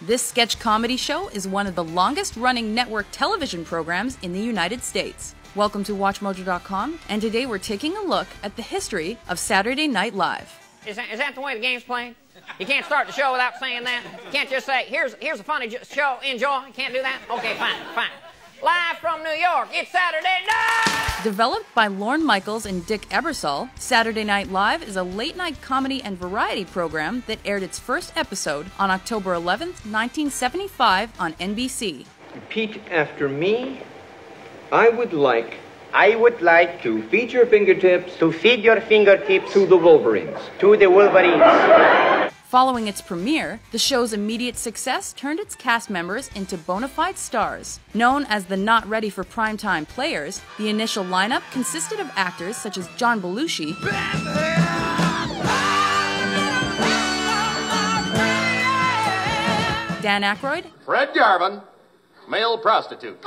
This sketch comedy show is one of the longest-running network television programs in the United States. Welcome to WatchMojo.com, and today we're taking a look at the history of Saturday Night Live. Is that the way the game's played? You can't start the show without saying that? You can't just say, here's a funny show, enjoy. You can't do that? Okay, fine. Live from New York, it's Saturday Night! Developed by Lorne Michaels and Dick Ebersol, Saturday Night Live is a late-night comedy and variety program that aired its first episode on October 11th, 1975 on NBC. Repeat after me. I would like to feed your fingertips to the Wolverines. To the Wolverines. Following its premiere, the show's immediate success turned its cast members into bona fide stars. Known as the not ready for primetime players, the initial lineup consisted of actors such as John Belushi, Dan Aykroyd, Fred Garvin, male prostitute,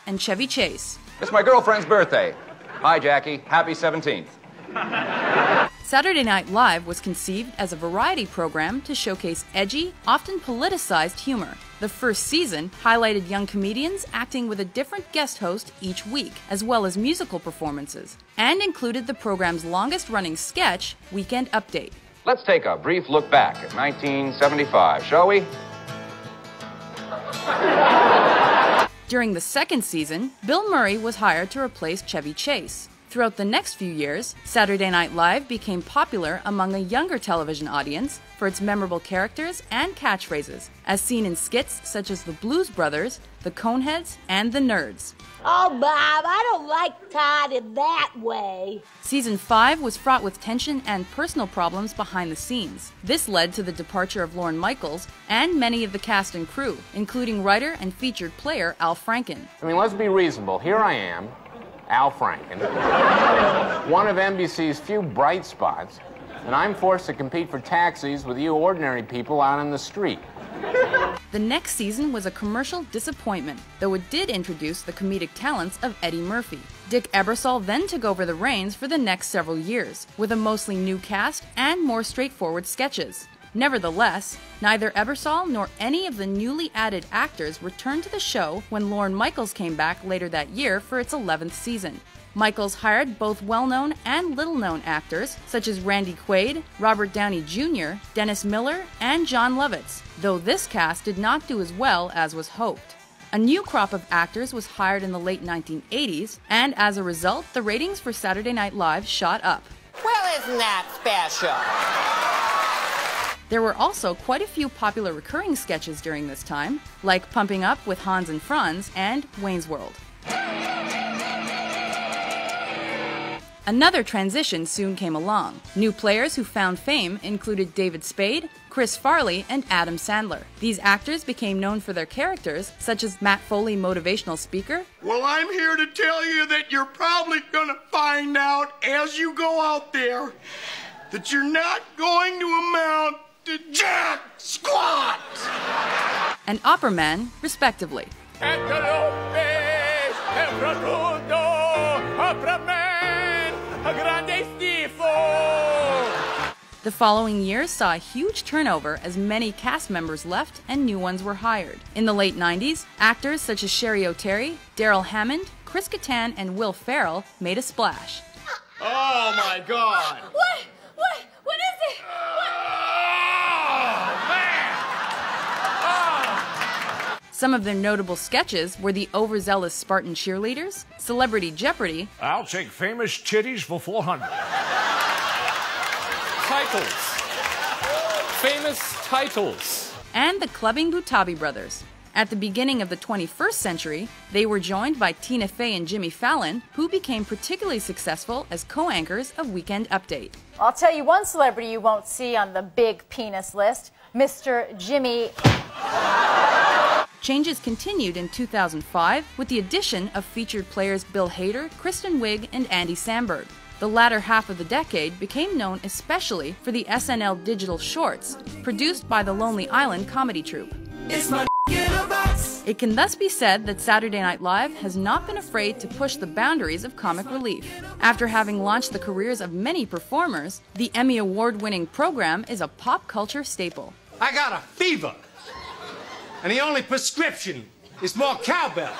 and Chevy Chase. It's my girlfriend's birthday. Hi, Jackie. Happy 17th. Saturday Night Live was conceived as a variety program to showcase edgy, often politicized humor. The first season highlighted young comedians acting with a different guest host each week, as well as musical performances, and included the program's longest-running sketch, Weekend Update. Let's take a brief look back at 1975, shall we? During the second season, Bill Murray was hired to replace Chevy Chase. Throughout the next few years, Saturday Night Live became popular among a younger television audience for its memorable characters and catchphrases, as seen in skits such as the Blues Brothers, the Coneheads, and the Nerds. Oh, Bob, I don't like Todd in that way. Season 5 was fraught with tension and personal problems behind the scenes. This led to the departure of Lorne Michaels and many of the cast and crew, including writer and featured player Al Franken. I mean, let's be reasonable. Here I am, Al Franken, one of NBC's few bright spots, and I'm forced to compete for taxis with you ordinary people out on the street. The next season was a commercial disappointment, though it did introduce the comedic talents of Eddie Murphy. Dick Ebersol then took over the reins for the next several years, with a mostly new cast and more straightforward sketches. Nevertheless, neither Ebersol nor any of the newly added actors returned to the show when Lorne Michaels came back later that year for its 11th season. Michaels hired both well-known and little-known actors such as Randy Quaid, Robert Downey Jr., Dennis Miller, and Jon Lovitz, though this cast did not do as well as was hoped. A new crop of actors was hired in the late 1980s, and as a result, the ratings for Saturday Night Live shot up. Well, isn't that special? There were also quite a few popular recurring sketches during this time, like Pumping Up with Hans and Franz and Wayne's World. Another transition soon came along. New players who found fame included David Spade, Chris Farley, and Adam Sandler. These actors became known for their characters, such as Matt Foley, motivational speaker. Well, I'm here to tell you that you're probably gonna find out as you go out there that you're not going to amount to jack squat! And Opperman, respectively. The following years saw a huge turnover as many cast members left and new ones were hired. In the late 90s, actors such as Sherry O'Terry, Daryl Hammond, Chris Kattan, and Will Ferrell made a splash. Oh my God! What is it? Some of their notable sketches were the overzealous Spartan cheerleaders, Celebrity Jeopardy! I'll take famous chitties for 400. Titles. Famous titles. And the Clubbing Butabi Brothers. At the beginning of the 21st century, they were joined by Tina Fey and Jimmy Fallon, who became particularly successful as co-anchors of Weekend Update. I'll tell you one celebrity you won't see on the big penis list, Mr. Jimmy. Changes continued in 2005 with the addition of featured players Bill Hader, Kristen Wiig, and Andy Samberg. The latter half of the decade became known especially for the SNL digital shorts, produced by the Lonely Island comedy troupe. It can thus be said that Saturday Night Live has not been afraid to push the boundaries of comic relief. After having launched the careers of many performers, the Emmy Award-winning program is a pop culture staple. I got a fever. And the only prescription is more cowbell.